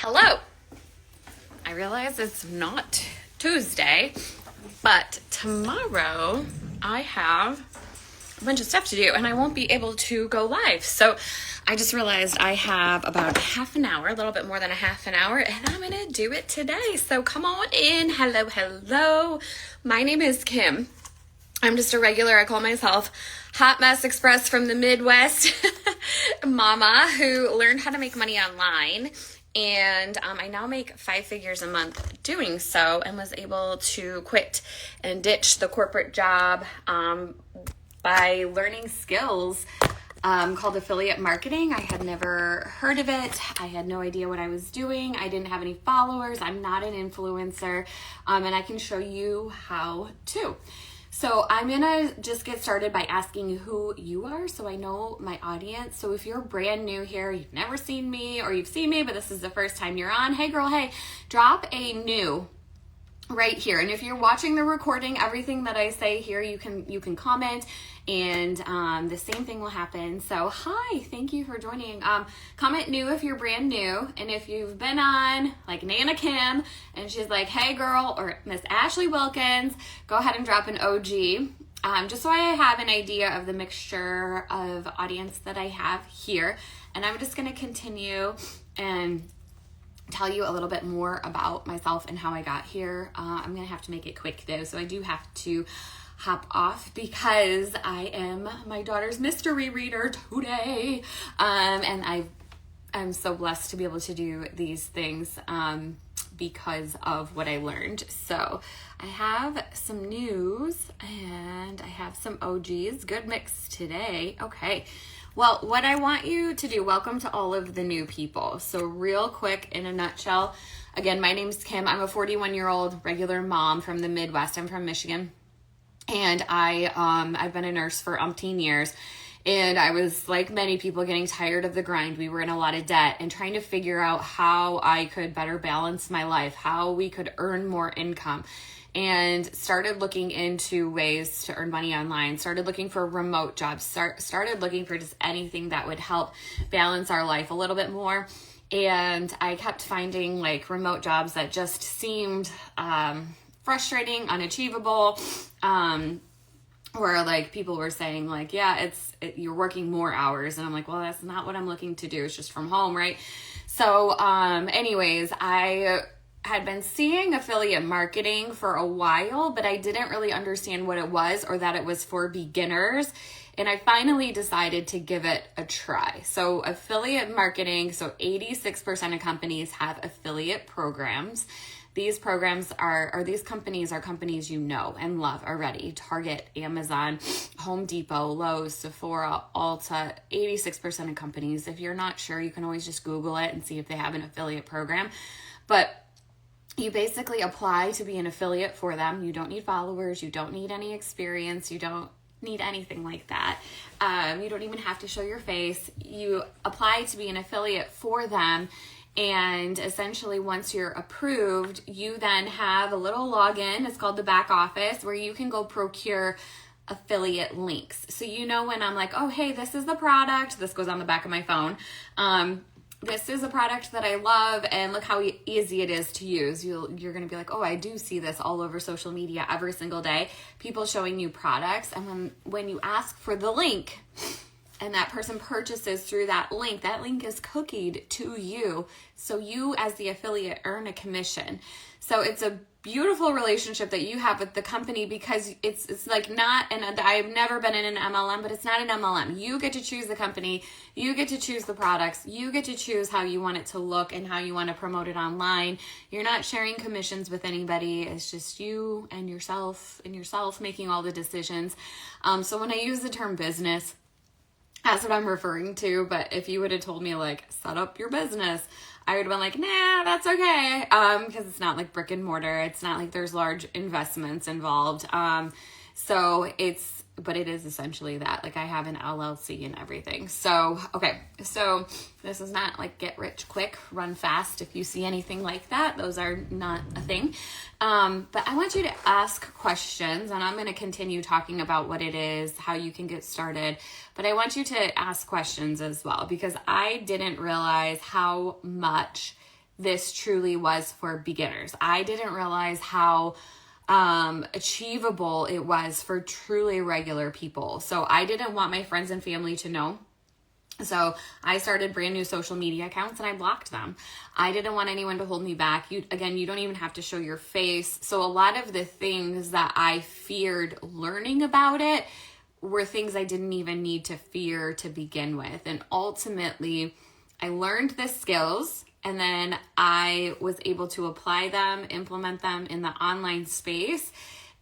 Hello. I realize it's not Tuesday, but tomorrow I have a bunch of stuff to do and I won't be able to go live. So I just realized I have about half an hour, a little bit more than a half an hour, and I'm going to do it today. So come on in. Hello. My name is Kim. I'm just a regular, I call myself Hot Mess Express from the Midwest mama who learned how to make money online. And I now make 5 figures a month doing so, and was able to quit and ditch the corporate job by learning skills called affiliate marketing. I had never heard of it. I had no idea what I was doing. I didn't have any followers. I'm not an influencer, and I can show you how to. So I'm going to just get started by asking who you are so I know my audience. So if you're brand new here, you've never seen me, or you've seen me, but this is the first time you're on, hey girl, hey, drop a new right here. And if you're watching the recording, everything that I say here, you can comment, and the same thing will happen. So hi, thank you for joining. Comment new if you're brand new, and if you've been on like Nana Kim and she's like, hey girl, or Miss Ashley Wilkins, go ahead and drop an OG. Just so I have an idea of the mixture of audience that I have here. And I'm just going to continue and tell you a little bit more about myself and how I got here. I'm going to have to make it quick though, so I do have to hop off because I am my daughter's mystery reader today. And I'm so blessed to be able to do these things because of what I learned. So I have some news and I have some OGs. Good mix today. Okay. Well, what I want you to do, welcome to all of the new people. So real quick, in a nutshell, again, my name's Kim. I'm a 41-year-old regular mom from the Midwest. I'm from Michigan. And I've been a nurse for umpteen years. And I was, like many people, getting tired of the grind. We were in a lot of debt and trying to figure out how I could better balance my life, how we could earn more income. And started looking into ways to earn money online, started looking for remote jobs, started looking for just anything that would help balance our life a little bit more. And I kept finding like remote jobs that just seemed frustrating, unachievable, where like people were saying like, yeah, you're working more hours. And I'm like, well, that's not what I'm looking to do. It's just from home, right? So anyways, I had been seeing affiliate marketing for a while, but I didn't really understand what it was or that it was for beginners. And I finally decided to give it a try. So affiliate marketing, so 86% of companies have affiliate programs. These programs these companies are companies you know and love already. Target, Amazon, Home Depot, Lowe's, Sephora, Ulta, 86% of companies. If you're not sure, you can always just Google it and see if they have an affiliate program. But you basically apply to be an affiliate for them. You don't need followers. You don't need any experience. You don't need anything like that. You don't even have to show your face. You apply to be an affiliate for them. And essentially, once you're approved, you then have a little login. It's called the back office, where you can go procure affiliate links. So you know when I'm like, oh, hey, this is the product. This goes on the back of my phone. This is a product that I love, and look how easy it is to use. You're going to be like, oh, I do see this all over social media every single day. People showing you products. And when you ask for the link and that person purchases through that link is cookied to you. So you as the affiliate earn a commission. So it's a beautiful relationship that you have with the company, because it's like not, and I've never been in an MLM, but it's not an MLM. You get to choose the company, you get to choose the products, you get to choose how you want it to look and how you want to promote it online. You're not sharing commissions with anybody. It's just you and yourself making all the decisions. So when I use the term business, that's what I'm referring to. But if you would have told me like, set up your business, I would have been like, nah, that's okay. Because it's not like brick and mortar. It's not like there's large investments involved. But it is essentially that. Like I have an LLC and everything. So, okay. So this is not like get rich quick, run fast. If you see anything like that, those are not a thing. But I want you to ask questions, and I'm going to continue talking about what it is, how you can get started. But I want you to ask questions as well, because I didn't realize how much this truly was for beginners. I didn't realize how achievable it was for truly regular people. So I didn't want my friends and family to know. So I started brand new social media accounts and I blocked them. I didn't want anyone to hold me back. You don't even have to show your face. So a lot of the things that I feared learning about it were things I didn't even need to fear to begin with. And ultimately, I learned the skills and then I was able to apply them, implement them in the online space.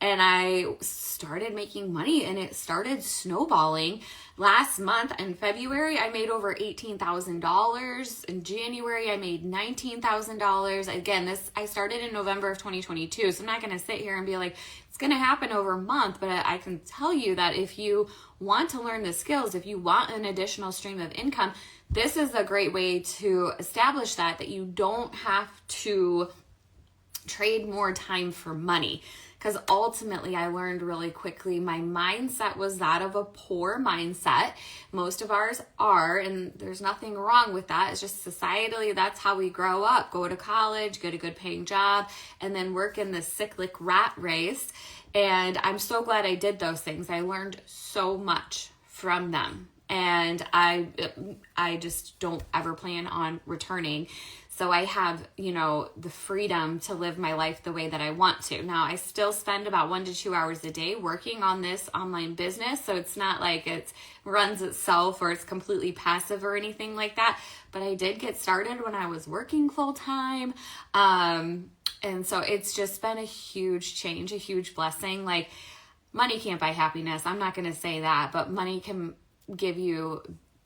And I started making money and it started snowballing. Last month in February, I made over $18,000. In January, I made $19,000. Again, I started in November of 2022. So I'm not going to sit here and be like, it's going to happen over a month. But I can tell you that if you want to learn the skills, if you want an additional stream of income, this is a great way to establish that you don't have to trade more time for money. Because ultimately, I learned really quickly my mindset was that of a poor mindset. Most of ours are, and there's nothing wrong with that. It's just societally, that's how we grow up. Go to college, get a good paying job, and then work in this cyclic rat race. And I'm so glad I did those things. I learned so much from them. And I just don't ever plan on returning. So I have, the freedom to live my life the way that I want to. Now, I still spend about 1 to 2 hours a day working on this online business. So it's not like it runs itself or it's completely passive or anything like that. But I did get started when I was working full time. And so it's just been a huge change, a huge blessing. Like, money can't buy happiness. I'm not going to say that, but money can give you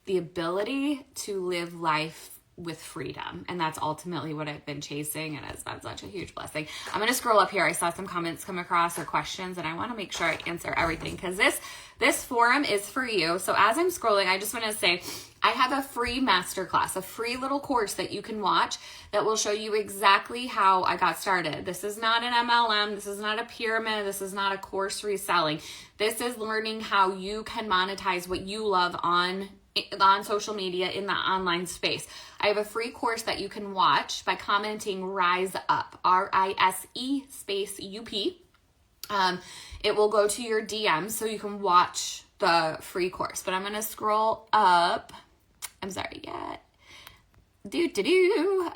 the ability to live life with freedom. And that's ultimately what I've been chasing. And it's been such a huge blessing. I'm going to scroll up here. I saw some comments come across or questions, and I want to make sure I answer everything because this forum is for you. So as I'm scrolling, I just want to say I have a free masterclass, a free little course that you can watch that will show you exactly how I got started. This is not an MLM. This is not a pyramid. This is not a course reselling. This is learning how you can monetize what you love on social media in the online space. I have a free course that you can watch by commenting Rise Up, RISE space UP. It will go to your DM so you can watch the free course. But I'm going to scroll up. I'm sorry, yet.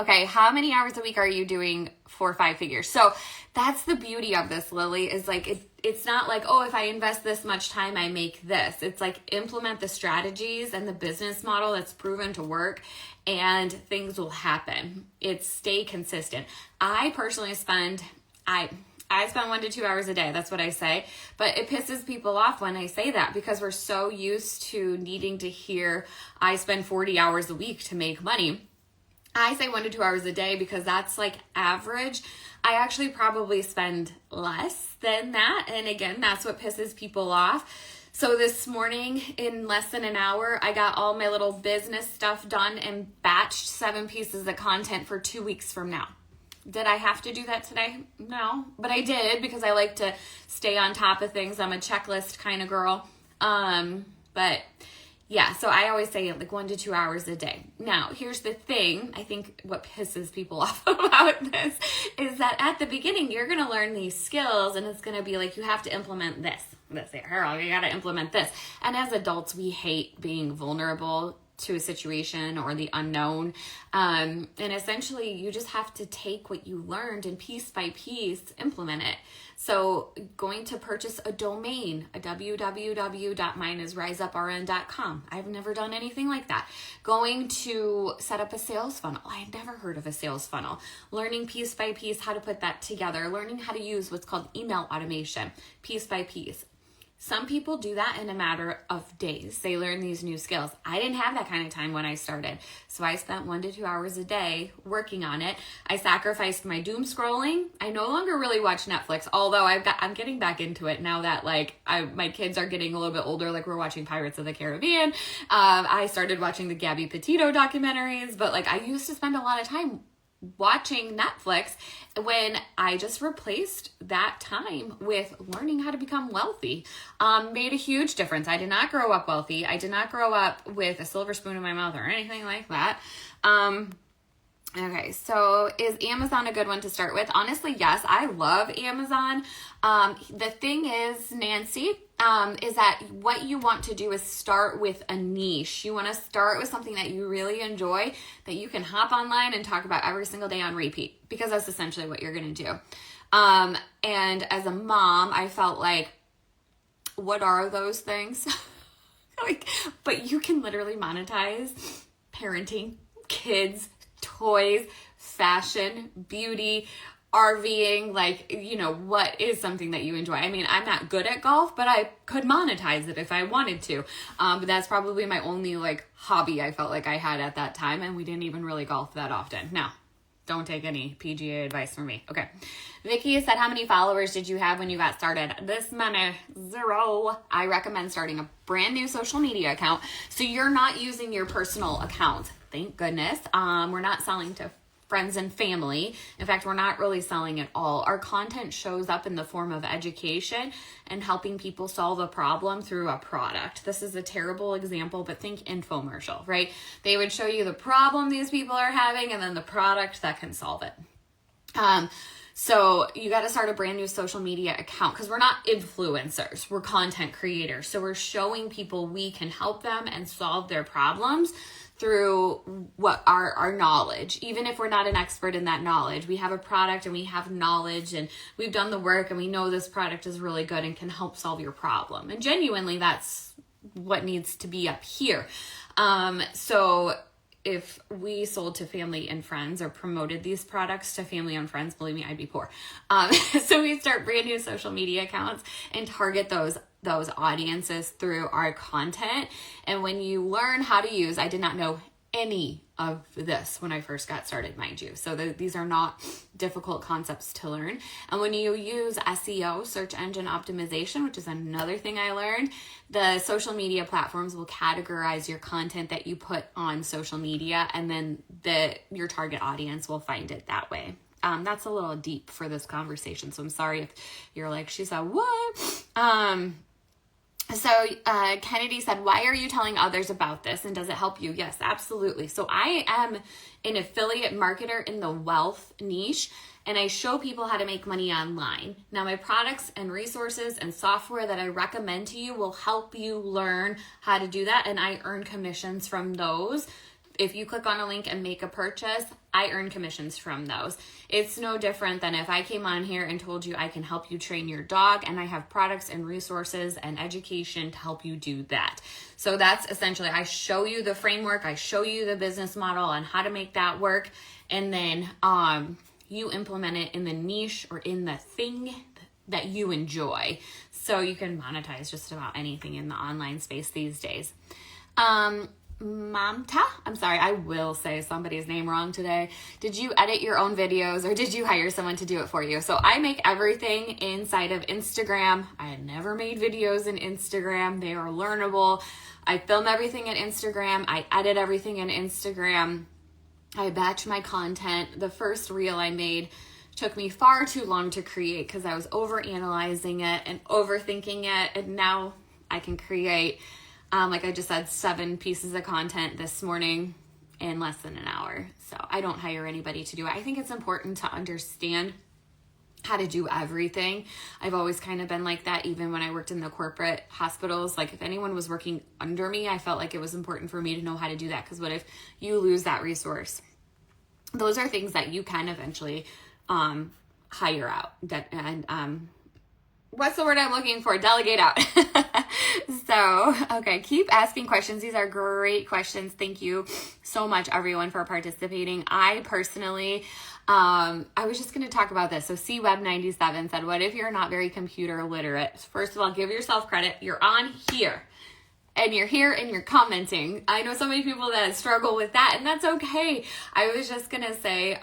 Okay, how many hours a week are you doing for 5 figures? So that's the beauty of this, Lily, is like it's not like, oh, if I invest this much time, I make this. It's like implement the strategies and the business model that's proven to work and things will happen. It's stay consistent. I personally spend 1 to 2 hours a day. That's what I say. But it pisses people off when I say that because we're so used to needing to hear I spend 40 hours a week to make money. I say 1 to 2 hours a day because that's like average. I actually probably spend less than that. And again, that's what pisses people off. So this morning, in less than an hour, I got all my little business stuff done and batched 7 pieces of content for 2 weeks from now. Did I have to do that today? No, but I did because I like to stay on top of things. I'm a checklist kind of girl. But yeah, so I always say like 1 to 2 hours a day. Now, here's the thing. I think what pisses people off about this is that at the beginning, you're going to learn these skills and it's going to be like, you have to implement this. Harold, you got to implement this. And as adults, we hate being vulnerable to a situation or the unknown. And essentially, you just have to take what you learned and piece by piece, implement it. So going to purchase a domain, a www.mineisriseuprn.com. I've never done anything like that. Going to set up a sales funnel. I had never heard of a sales funnel. Learning piece by piece how to put that together. Learning how to use what's called email automation, piece by piece. Some people do that in a matter of days. They learn these new skills. I didn't have that kind of time when I started. So I spent 1 to 2 hours a day working on it. I sacrificed my doom scrolling. I no longer really watch Netflix, although I'm getting back into it now that my kids are getting a little bit older. Like we're watching Pirates of the Caribbean. I started watching the Gabby Petito documentaries, but I used to spend a lot of time watching Netflix when I just replaced that time with learning how to become wealthy. Made a huge difference. I did not grow up wealthy. I did not grow up with a silver spoon in my mouth or anything like that. Okay, so is Amazon a good one to start with? Honestly, yes, I love Amazon. The thing is, Nancy, is that what you want to do is start with a niche. You want to start with something that you really enjoy, that you can hop online and talk about every single day on repeat, because that's essentially what you're going to do. And as a mom, I felt like, what are those things? But you can literally monetize parenting, kids, toys, fashion, beauty, RVing, what is something that you enjoy? I mean, I'm not good at golf, but I could monetize it if I wanted to. But that's probably my only hobby I felt like I had at that time, and we didn't even really golf that often. Now, don't take any PGA advice from me. Okay. Vicky said, how many followers did you have when you got started? This many, 0. I recommend starting a brand new social media account. So you're not using your personal account. Thank goodness. We're not selling to friends and family. In fact, we're not really selling at all. Our content shows up in the form of education and helping people solve a problem through a product. This is a terrible example, but think infomercial, right? They would show you the problem these people are having and then the product that can solve it. So you got to start a brand new social media account, because we're not influencers, we're content creators. So we're showing people we can help them and solve their problems through what our knowledge. Even if we're not an expert in that knowledge, we have a product and we have knowledge and we've done the work and we know this product is really good and can help solve your problem. And genuinely, that's what needs to be up here. So if we sold to family and friends or promoted these products to family and friends, believe me, I'd be poor. So we start brand new social media accounts and target those audiences through our content. And when you learn how to use, I did not know any of this when I first got started, mind you. So these are not difficult concepts to learn. And when you use SEO, search engine optimization, which is another thing I learned, the social media platforms will categorize your content that you put on social media, and then your target audience will find it that way. That's a little deep for this conversation, so I'm sorry if you're like, she said, what? So Kennedy said, why are you telling others about this, and does it help you? Yes, absolutely. So I am an affiliate marketer in the wealth niche, and I show people how to make money online. Now, my products and resources and software that I recommend to you will help you learn how to do that, and I earn commissions from those. If you click on a link and make a purchase, I earn commissions from those. It's no different than if I came on here and told you I can help you train your dog, and I have products and resources and education to help you do that. So that's essentially, I show you the framework, I show you the business model on how to make that work, and then you implement it in the niche or in the thing that you enjoy. So you can monetize just about anything in the online space these days. Mamta, I'm sorry, I will say somebody's name wrong today. Did you edit your own videos or did you hire someone to do it for you? So I make everything inside of Instagram. I had never made videos in Instagram. They are learnable. I film everything in Instagram. I edit everything in Instagram. I batch my content. The first reel I made took me far too long to create because I was overanalyzing it and overthinking it. And now I can create, like I just said, 7 pieces of content this morning in less than an hour. So I don't hire anybody to do it. I think it's important to understand how to do everything. I've always kind of been like that, even when I worked in the corporate hospitals. Like if anyone was working under me, I felt like it was important for me to know how to do that, because what if you lose that resource? Those are things that you can eventually hire out. What's the word I'm looking for? Delegate out. So, okay, keep asking questions. These are great questions. Thank you so much, everyone, for participating. I personally, I was just going to talk about this. So CWeb97 said, what if you're not very computer literate? First of all, give yourself credit. You're on here. And you're here and you're commenting. I know so many people that struggle with that, and that's okay. I was just going to say,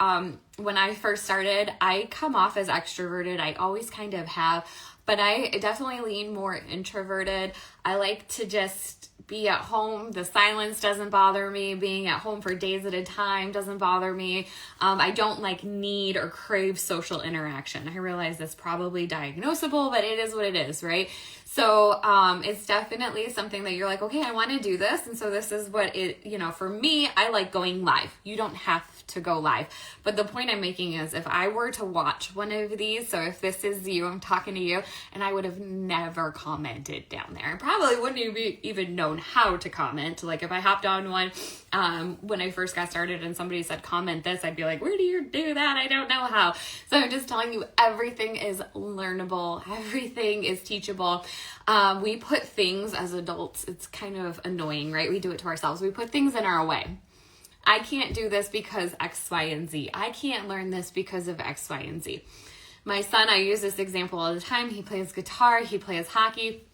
when I first started, I come off as extroverted. I always kind of have, but I definitely lean more introverted. I like to just be at home. The silence doesn't bother me. Being at home for days at a time doesn't bother me. I don't like need or crave social interaction. I realize that's probably diagnosable, but it is what it is, right? So it's definitely something that you're like, okay, I want to do this. And so this is what it, for me, I like going live. You don't have to go live. But the point I'm making is if I were to watch one of these, so if this is you, I'm talking to you, and I would have never commented down there. I probably wouldn't even known how to comment. Like if I hopped on one when I first got started and somebody said comment this, I'd be like, where do you do that? I don't know how. So I'm just telling you, everything is learnable. Everything is teachable. We put things as adults, it's kind of annoying, right? We do it to ourselves. We put things in our way. I can't do this because X, Y, and Z. I can't learn this because of X, Y, and Z. My son, I use this example all the time. He plays guitar, he plays hockey,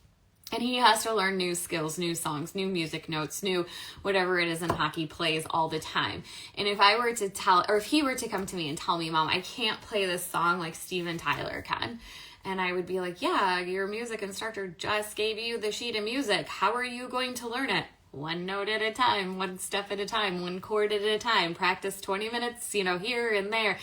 and he has to learn new skills, new songs, new music notes, new whatever it is in hockey plays all the time. And if I were to if he were to come to me and tell me, Mom, I can't play this song like Steven Tyler can. And I would be like, yeah, your music instructor just gave you the sheet of music. How are you going to learn it? One note at a time, one step at a time, one chord at a time, practice 20 minutes, here and there.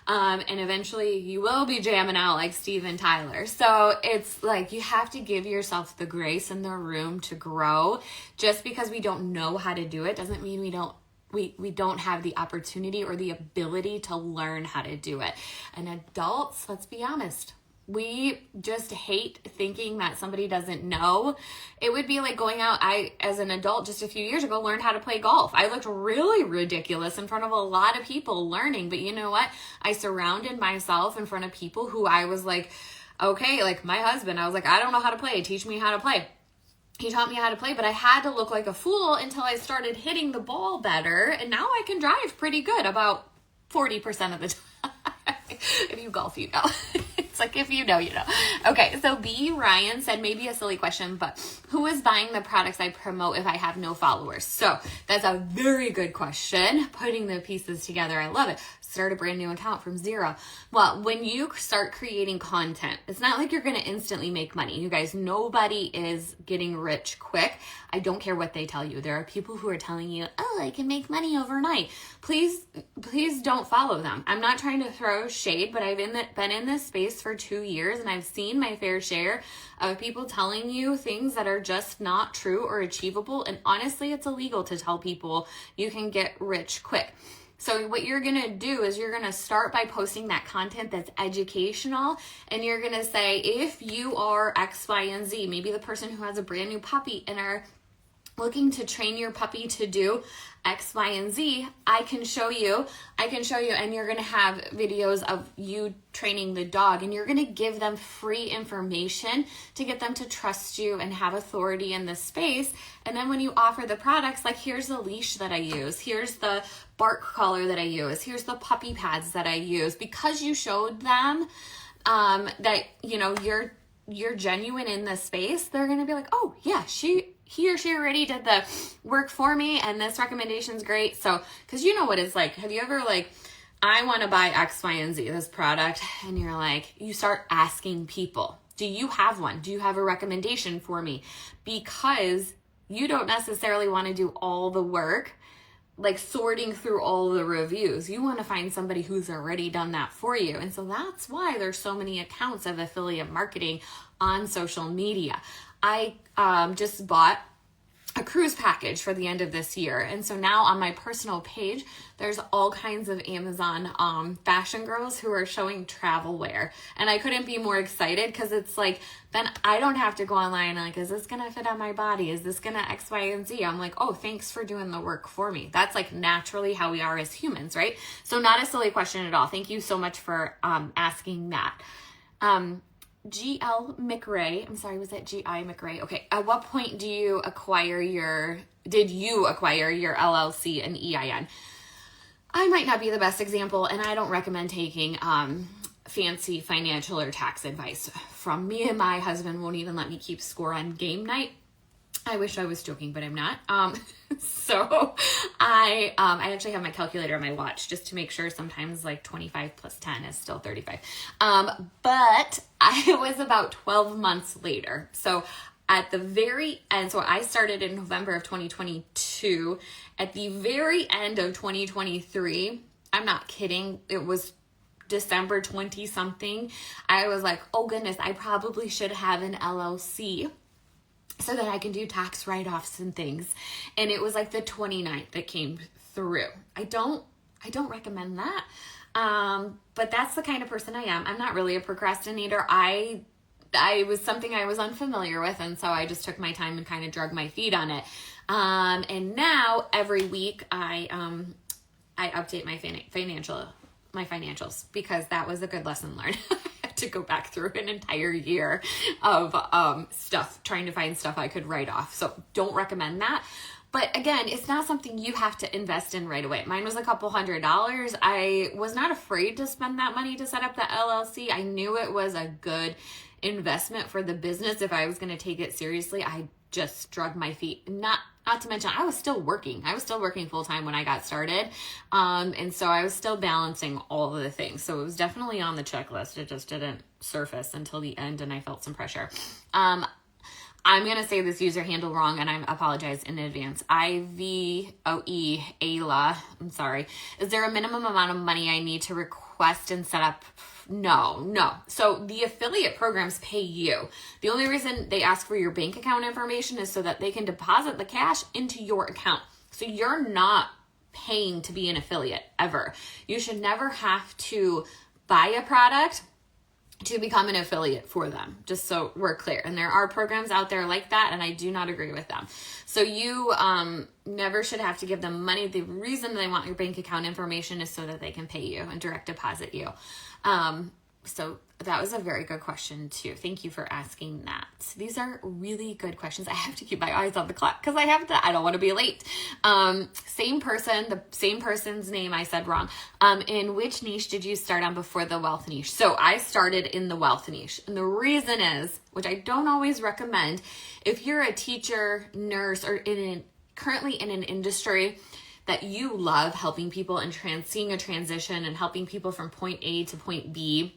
And eventually you will be jamming out like Steven Tyler. So it's like you have to give yourself the grace and the room to grow. Just because we don't know how to do it doesn't mean we don't have the opportunity or the ability to learn how to do it. And adults, let's be honest, we just hate thinking that somebody doesn't know. It would be like going out. I, as an adult, just a few years ago, learned how to play golf. I looked really ridiculous in front of a lot of people learning. But you know what? I surrounded myself in front of people who I was like, okay, like my husband, I was like, I don't know how to play. Teach me how to play. He taught me how to play, but I had to look like a fool until I started hitting the ball better. And now I can drive pretty good, about 40% of the time. If you golf, you know. It's like, if you know, you know. Okay, so B. Ryan said, maybe a silly question, but who is buying the products I promote if I have no followers? So that's a very good question. Putting the pieces together, I love it. Start a brand new account from zero. Well, when you start creating content, it's not like you're going to instantly make money. You guys, nobody is getting rich quick. I don't care what they tell you. There are people who are telling you, oh, I can make money overnight. Please don't follow them. I'm not trying to throw shade, but I've been in this space for 2 years and I've seen my fair share of people telling you things that are just not true or achievable. And honestly, it's illegal to tell people you can get rich quick. So what you're going to do is you're going to start by posting that content that's educational, and you're going to say, if you are X, Y, and Z, maybe the person who has a brand new puppy and are looking to train your puppy to do X, Y, and Z, I can show you, and you're going to have videos of you training the dog, and you're going to give them free information to get them to trust you and have authority in this space. And then when you offer the products, like, here's the leash that I use, here's the bark collar that I use, here's the puppy pads that I use, because you showed them that, you're genuine in this space, they're going to be like, oh yeah, he or she already did the work for me, and this recommendation's great. So, because you know what it's like. Have you ever I want to buy X, Y, and Z, this product, and you're like, you start asking people, do you have one? Do you have a recommendation for me? Because you don't necessarily want to do all the work, like sorting through all the reviews. You want to find somebody who's already done that for you. And so that's why there's so many accounts of affiliate marketing on social media. I just bought a cruise package for the end of this year. And so now on my personal page, there's all kinds of Amazon fashion girls who are showing travel wear. And I couldn't be more excited because it's like, then I don't have to go online and is this going to fit on my body? Is this going to X, Y, and Z? I'm like, oh, thanks for doing the work for me. That's naturally how we are as humans, right? So not a silly question at all. Thank you so much for asking that. GL McRae, I'm sorry, was that GI McRae? Okay, at what point did you acquire your LLC and EIN? I might not be the best example, and I don't recommend taking fancy financial or tax advice from me, and my husband won't even let me keep score on game night. I wish I was joking, but I'm not. So I actually have my calculator on my watch just to make sure. Sometimes 25 plus 10 is still 35. But I was about 12 months later. So at the very end, so I started in November of 2022. At the very end of 2023, I'm not kidding, it was December 20 something, I was like, oh goodness, I probably should have an LLC so that I can do tax write-offs and things. And it was like the 29th that came through. I don't recommend that. But that's the kind of person I am. I'm not really a procrastinator. I was something I was unfamiliar with, and so I just took my time and kind of drug my feet on it. And now every week I update my financials, because that was a good lesson learned. I had to go back through an entire year of stuff, trying to find stuff I could write off. So don't recommend that. But again, it's not something you have to invest in right away. Mine was a couple $100s. I was not afraid to spend that money to set up the LLC. I knew it was a good investment for the business if I was going to take it seriously. I just drug my feet. Not to mention, I was still working. I was still working full time when I got started. And so I was still balancing all of the things. So it was definitely on the checklist. It just didn't surface until the end, and I felt some pressure. I'm going to say this user handle wrong, and I apologize in advance. IVOE, Ayla, I'm sorry. Is there a minimum amount of money I need to request and set up? No. So the affiliate programs pay you. The only reason they ask for your bank account information is so that they can deposit the cash into your account. So you're not paying to be an affiliate ever. You should never have to buy a product to become an affiliate for them, just so we're clear. And there are programs out there like that, and I do not agree with them. So you never should have to give them money. The reason they want your bank account information is so that they can pay you and direct deposit you. So that was a very good question too. Thank you for asking that. These are really good questions. I have to keep my eyes on the clock because I don't want to be late. The same person's name I said wrong. In which niche did you start on before the wealth niche? So I started in the wealth niche. And the reason is, which I don't always recommend, if you're a teacher, nurse, or currently in an industry that you love helping people and seeing a transition and helping people from point A to point B,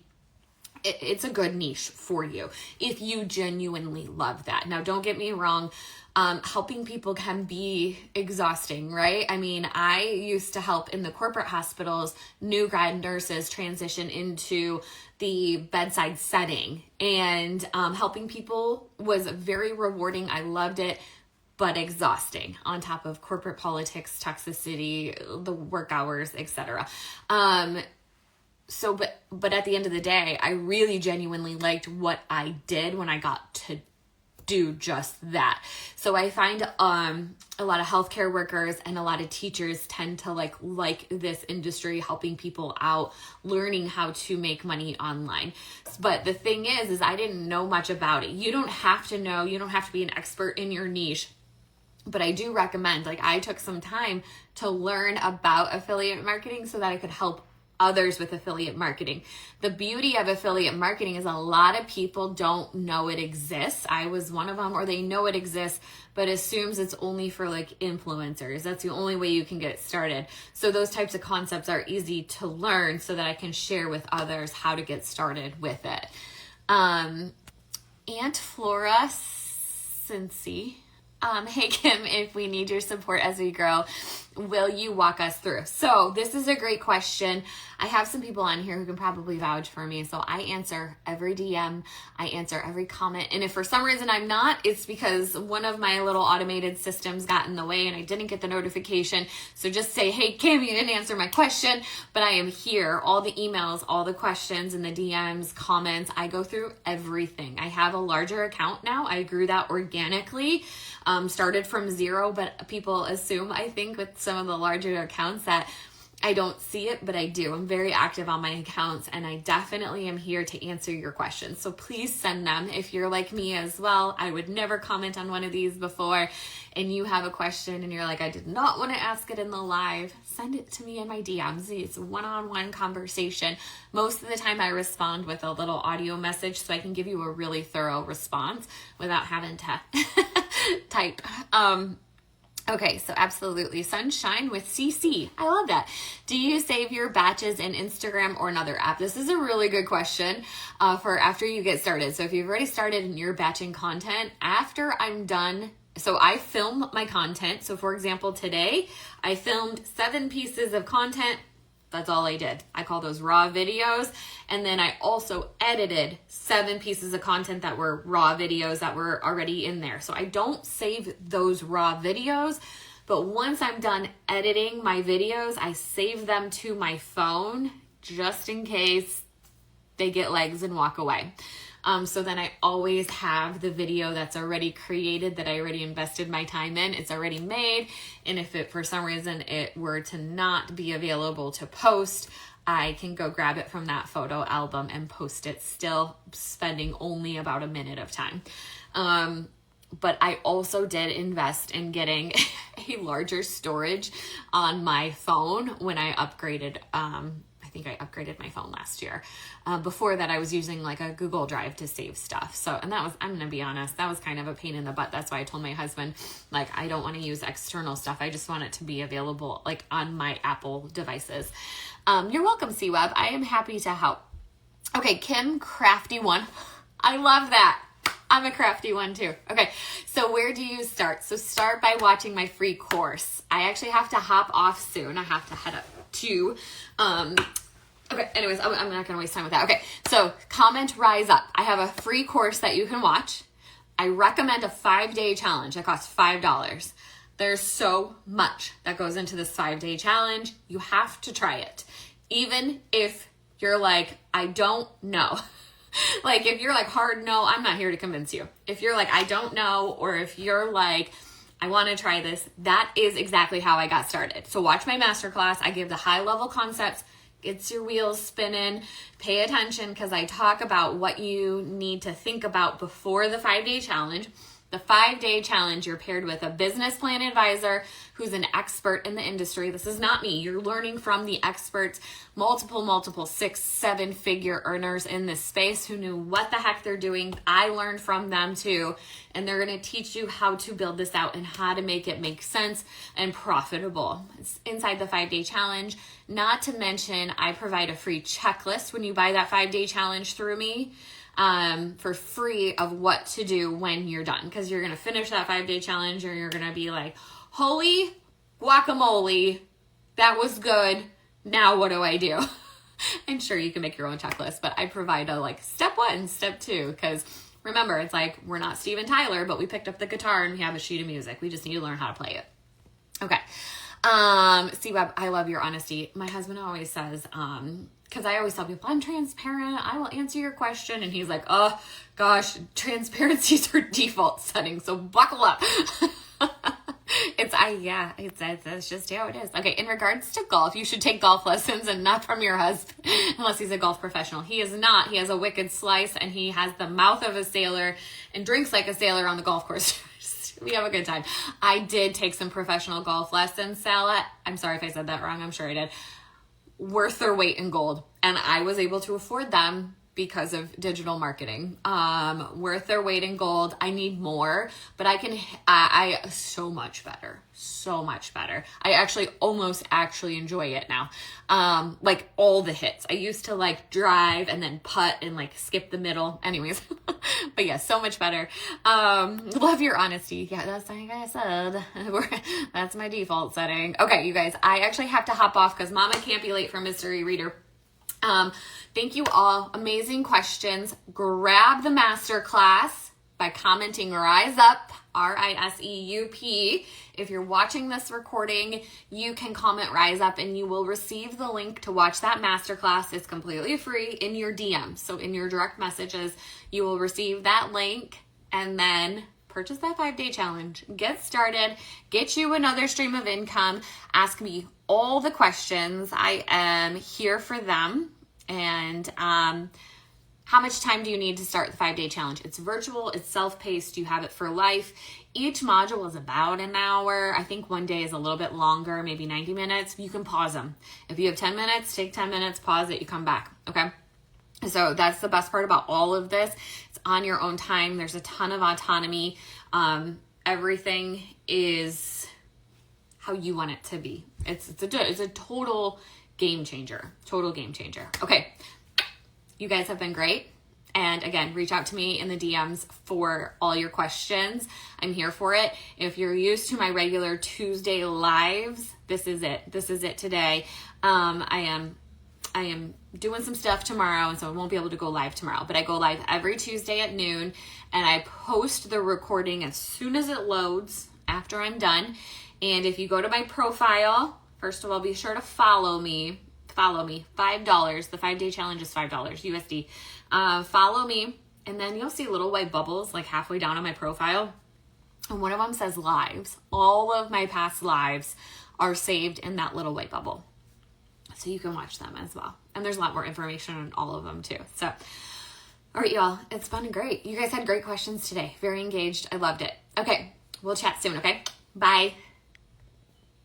it's a good niche for you if you genuinely love that. Now, don't get me wrong. Helping people can be exhausting, right? I mean, I used to help in the corporate hospitals, new grad nurses transition into the bedside setting, and helping people was very rewarding. I loved it, but exhausting on top of corporate politics, toxicity, the work hours, etc. But at the end of the day, I really genuinely liked what I did when I got to do just that. So I find a lot of healthcare workers and a lot of teachers tend to like this industry, helping people out, learning how to make money online. But the thing is I didn't know much about it. You don't have to know, you don't have to be an expert in your niche. But I do recommend, I took some time to learn about affiliate marketing so that I could help others with affiliate marketing. The beauty of affiliate marketing is a lot of people don't know it exists. I was one of them, or they know it exists, but assumes it's only for influencers. That's the only way you can get started. So those types of concepts are easy to learn so that I can share with others how to get started with it. Aunt Flora Cincy. Hey Kim, if we need your support as we grow, will you walk us through? So this is a great question. I have some people on here who can probably vouch for me. So I answer every DM, I answer every comment. And if for some reason I'm not, it's because one of my little automated systems got in the way and I didn't get the notification. So just say, hey Kim, you didn't answer my question, but I am here. All the emails, all the questions and the DMs, comments, I go through everything. I have a larger account now. I grew that organically. Started from zero, but people assume, I think, with some of the larger accounts that I don't see it, but I do. I'm very active on my accounts, and I definitely am here to answer your questions. So please send them. If you're like me as well, I would never comment on one of these before, and you have a question and you're like, I did not want to ask it in the live, send it to me in my DMs. It's a one-on-one conversation. Most of the time I respond with a little audio message so I can give you a really thorough response without having to type. Okay, so absolutely. Sunshine with CC. I love that. Do you save your batches in Instagram or another app? This is a really good question for after you get started. So if you've already started and you're batching content, after I'm done, so I film my content. So for example, today I filmed 7 pieces of content. That's all I did. I call those raw videos. And then I also edited 7 pieces of content that were raw videos that were already in there. So I don't save those raw videos, but once I'm done editing my videos, I save them to my phone just in case they get legs and walk away. So then I always have the video that's already created, that I already invested my time in. It's already made. And if it, for some reason, it were to not be available to post, I can go grab it from that photo album and post it, still spending only about a minute of time. But I also did invest in getting a larger storage on my phone when I upgraded, I think I upgraded my phone last year. Before that, I was using like a Google Drive to save stuff. So, and that was, I'm going to be honest, that was kind of a pain in the butt. That's why I told my husband, like, I don't want to use external stuff. I just want it to be available like on my Apple devices. You're welcome, C-Web. I am happy to help. Okay, Kim Crafty One. I love that. I'm a crafty one too. Okay, so where do you start? So start by watching my free course. I actually have to hop off soon. I have to head up to, okay, anyways, I'm not going to waste time with that. Okay, so comment Rise Up. I have a free course that you can watch. I recommend a 5-day challenge that costs $5. There's so much that goes into this 5-day challenge. You have to try it. Even if you're like, I don't know. Like if you're like hard no, I'm not here to convince you. If you're like, I don't know, or if you're like, I want to try this, that is exactly how I got started. So watch my masterclass. I give the high level concepts, gets your wheels spinning, pay attention because I talk about what you need to think about before the 5-day challenge. The 5-day challenge, you're paired with a business plan advisor who's an expert in the industry. This is not me. You're learning from the experts, multiple 6-7 figure earners in this space who knew what the heck they're doing. I learned from them too. And they're going to teach you how to build this out and how to make it make sense and profitable. It's inside the 5-day challenge. Not to mention, I provide a free checklist when you buy that 5-day challenge through me. For free of what to do when you're done. Because you're going to finish that 5-day challenge or you're going to be like, holy guacamole, that was good. Now what do I do? And sure, you can make your own checklist, but I provide a like step 1, step 2. Because remember, it's like, we're not Steven Tyler, but we picked up the guitar and we have a sheet of music. We just need to learn how to play it. Okay. C-Web, I love your honesty. My husband always says, because I always tell people, I'm transparent, I will answer your question. And he's like, oh gosh, transparency's her default setting, so buckle up. It's just how it is. Okay, in regards to golf, you should take golf lessons and not from your husband, unless he's a golf professional. He is not. He has a wicked slice and he has the mouth of a sailor and drinks like a sailor on the golf course. We have a good time. I did take some professional golf lessons, Salah. I'm sorry if I said that wrong. I'm sure I did. Worth their weight in gold. And I was able to afford them because of digital marketing. Worth their weight in gold. I need more, but I so much better. I actually almost enjoy it now. Like all the hits. I used to like drive and then putt and like skip the middle. Anyways, but yeah, so much better. Love your honesty. Yeah, that's like I said. That's my default setting. Okay, you guys, I actually have to hop off because Mama can't be late for Mystery Reader. Thank you all. Amazing questions. Grab the masterclass by commenting Rise Up, RISEUP. If you're watching this recording, you can comment Rise Up and you will receive the link to watch that masterclass. It's completely free in your DM. So in your direct messages, you will receive that link and then purchase that 5-day challenge. Get started. Get you another stream of income. Ask me all the questions. I am here for them. And how much time do you need to start the 5-day challenge? It's virtual. It's self-paced. You have it for life. Each module is about an hour. I think one day is a little bit longer, maybe 90 minutes. You can pause them. If you have 10 minutes, take 10 minutes, pause it, you come back. Okay. So that's the best part about all of this. It's on your own time. There's a ton of autonomy. Everything is how you want it to be. It's a total game changer. Total game changer. Okay. You guys have been great. And again, reach out to me in the DMs for all your questions. I'm here for it. If you're used to my regular Tuesday lives, this is it. This is it today. I am doing some stuff tomorrow, and so I won't be able to go live tomorrow. But I go live every Tuesday at noon, and I post the recording as soon as it loads after I'm done. And if you go to my profile, first of all, be sure to follow me. Follow me. $5. The 5-day challenge is $5 USD. Follow me, and then you'll see little white bubbles like halfway down on my profile. And one of them says lives. All of my past lives are saved in that little white bubble. So you can watch them as well. And there's a lot more information on all of them too. So, all right, y'all. It's been great. You guys had great questions today. Very engaged. I loved it. Okay. We'll chat soon, okay? Bye.